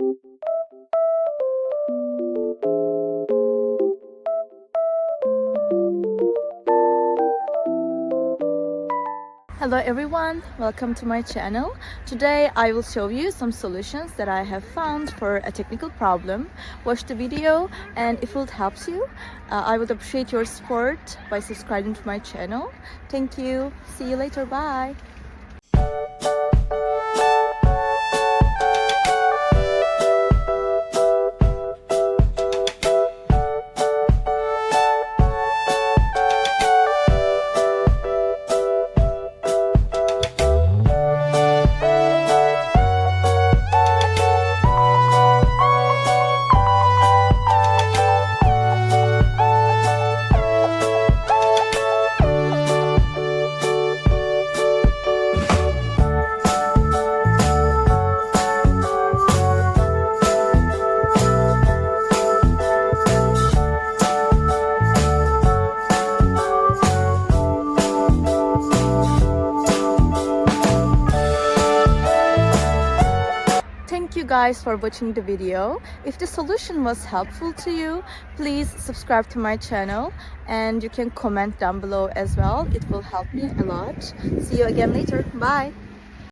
Hello everyone, welcome to my channel. Today I will show you some solutions that I have found for a technical problem. Watch the video, and if it helps you, I would appreciate your support by subscribing to my channel. Thank you. See you later. Bye. Thank you guys for watching the video. If the solution was helpful to you, please subscribe to my channel, and you can comment down below as well. It will help me a lot. See you again later. Bye.